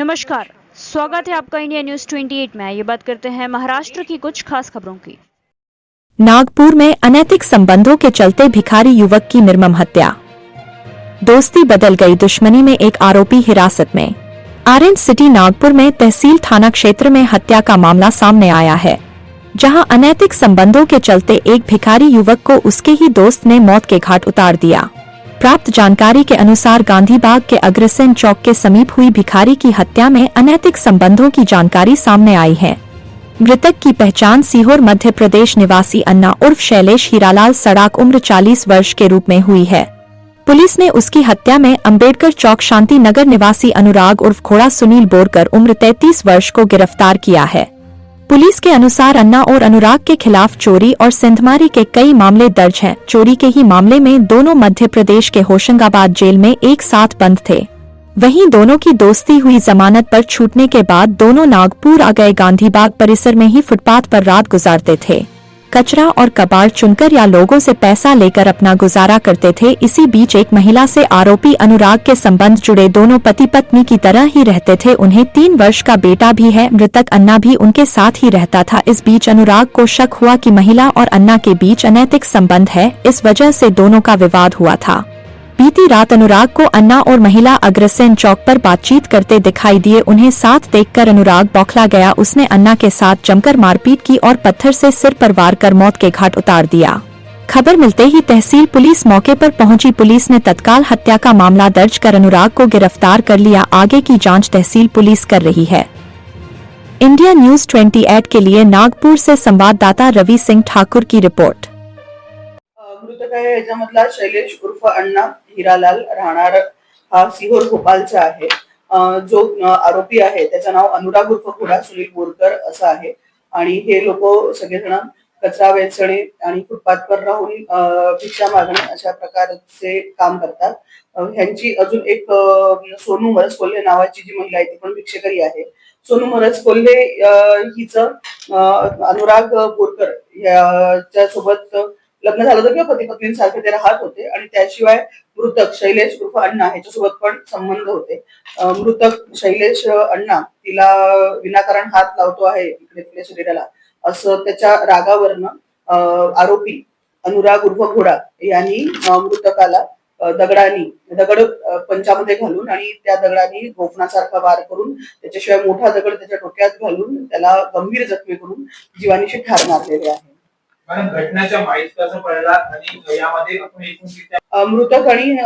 नमस्कार, स्वागत है आपका इंडिया न्यूज 28 में। ये बात करते हैं महाराष्ट्र की कुछ खास खबरों की। नागपुर में अनैतिक संबंधों के चलते भिखारी युवक की निर्मम हत्या। दोस्ती बदल गई दुश्मनी में एक आरोपी हिरासत में। ऑरेंज सिटी नागपुर में तहसील थाना क्षेत्र में हत्या का मामला सामने आया है, जहां अनैतिक संबंधों के चलते एक भिखारी युवक को उसके ही दोस्त ने मौत के घाट उतार दिया। प्राप्त जानकारी के अनुसार गांधीबाग के अग्रसेन चौक के समीप हुई भिखारी की हत्या में अनैतिक संबंधों की जानकारी सामने आई है। मृतक की पहचान सीहोर मध्य प्रदेश निवासी अन्ना उर्फ शैलेश हीरालाल सड़ाक उम्र 40 वर्ष के रूप में हुई है। पुलिस ने उसकी हत्या में अंबेडकर चौक शांति नगर निवासी अनुराग उर्फ घोड़ा सुनील बोरकर उम्र 33 वर्ष को गिरफ्तार किया है। पुलिस के अनुसार अन्ना और अनुराग के खिलाफ चोरी और सिंधमारी के कई मामले दर्ज हैं। चोरी के ही मामले में दोनों मध्य प्रदेश के होशंगाबाद जेल में एक साथ बंद थे। वहीं दोनों की दोस्ती हुई। जमानत पर छूटने के बाद दोनों नागपुर आ गए। गांधीबाग परिसर में ही फुटपाथ पर रात गुजारते थे। कचरा और कबाड़ चुनकर या लोगों से पैसा लेकर अपना गुजारा करते थे। इसी बीच एक महिला से आरोपी अनुराग के संबंध जुड़े। दोनों पति पत्नी की तरह ही रहते थे। उन्हें 3 वर्ष का बेटा भी है। मृतक अन्ना भी उनके साथ ही रहता था। इस बीच अनुराग को शक हुआ कि महिला और अन्ना के बीच अनैतिक संबंध है। इस वजह से दोनों का विवाद हुआ था। बीती रात अनुराग को अन्ना और महिला अग्रसेन चौक पर बातचीत करते दिखाई दिए। उन्हें साथ देखकर अनुराग बौखला गया। उसने अन्ना के साथ जमकर मारपीट की और पत्थर से सिर पर वार कर मौत के घाट उतार दिया। खबर मिलते ही तहसील पुलिस मौके पर पहुंची। पुलिस ने तत्काल हत्या का मामला दर्ज कर अनुराग को गिरफ्तार कर लिया। आगे की जांच तहसील पुलिस कर रही है। इंडिया न्यूज 28 के लिए नागपुर से संवाददाता रवि सिंह ठाकुर की रिपोर्ट। मृतक आहे याच्यामधला शैलेश उर्फ अण्णा हिरालाल राहणार हा सिहोर भोपाळचा आहे। जो आरोपी आहे त्याचं नाव अनुराग उर्फ घोडा सुनील बोरकर असं आहे आणि हे लोक सगळेजण कचरा वेचणे आणि फुटपाथवर राहून भिक्षा मागणे अशा प्रकारचे काम करतात। ह्यांची अजून एक सोनू मरस कोल्हे नावाची जी महिला आहे ती पण भिक्षेकरी आहे। सोनू मरस कोल्हे हिचं अनुराग बोरकर याच्या सोबत लग्न झालं होतं किंवा पती पत्नींसारखे ते राहत होते आणि त्याशिवाय मृतक शैलेश उर्फ अण्णा ह्याच्यासोबत पण संबंध होते। मृतक शैलेश अण्णा तिला विनाकारण हात लावतो आहे इकडे तिच्या शरीराला असं त्याच्या रागावरनं आरोपी अनुराग उर्फ घोडा यांनी मृतकाला दगड पंचामध्ये घालून आणि त्या दगडांनी गोफणासारखा वार करून त्याच्याशिवाय मोठा दगड त्याच्या डोक्यात घालून त्याला गंभीर जखमी करून जीवानीशी ठार मारलेले आहे। घटनेच्या माहिती कसं पडला आणि यामध्ये आपण एकूण मृतक आणि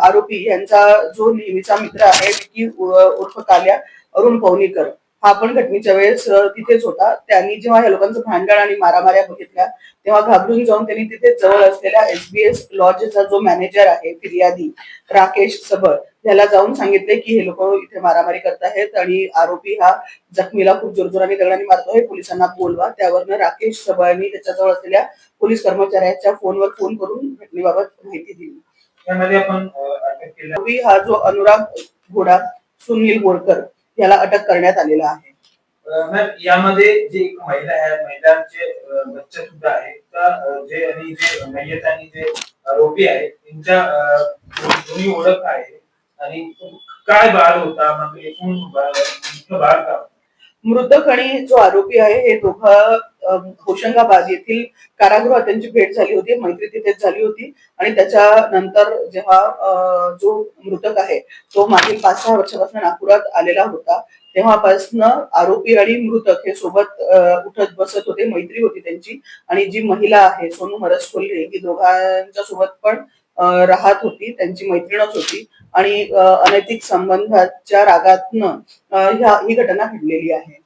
आरोपी यांचा जो नेहमीचा मित्र आहे विकी उर्फ काल्या अरुण पवनीकर हा पण घटनेच्या वेळेस तिथेच होता। त्यांनी जेव्हा या लोकांचं भांडण आणि मारामाऱ्या बघितल्या तेव्हा घाबरून जाऊन त्यांनी तिथे जवळ असलेल्या SBS लॉजचा जो मॅनेजर आहे फिर्यादी राकेश सबळ याला जाऊन सांगितले की हे लोक इथे मारामारी करत आहेत आणि आरोपी हा जखमीला खूप जोरजोराने दगडांनी मारतोय, पोलिसांना बोलवा। त्यावरनं राकेश सबळनी त्याच्याजवळ असलेल्या पोलीस कर्मचाऱ्याच्या फोनवर फोन करून घटनेबाबत माहिती दिली। यामध्ये आपण अटक केली। हा जो अनुराग घोडा सुनील बोरकर याला अटक करण्यात आलेला आहे। यामध्ये जी महिला आहे महिलांचे बच्चे सुद्धा आहे का जे आणि जे मयत आणि जे आरोपी आहे त्यांच्या दोन्ही ओळख आहे आणि काय बाळ होता मग एकूण बाळ का? मृतक आणि जो आरोपी आहे हे दोघं होशंगाबाद येथील कारागृहात त्यांची भेट झाली होती, मैत्री तिथेच झाली होती आणि त्याच्यानंतर जेव्हा जो मृतक आहे तो मागील 5-6 वर्षापासून नागपुरात आलेला होता तेव्हापासून आरोपी आणि मृतक हे सोबत उठत बसत होते, मैत्री होती त्यांची। आणि जी महिला आहे सोनू मरस कोल्हे ही दोघांच्या सोबत पण राहत होती, त्यांची मैत्रीणच होती आणि अनैतिक संबंधाच्या रागातनं ही घटना घडलेली आहे।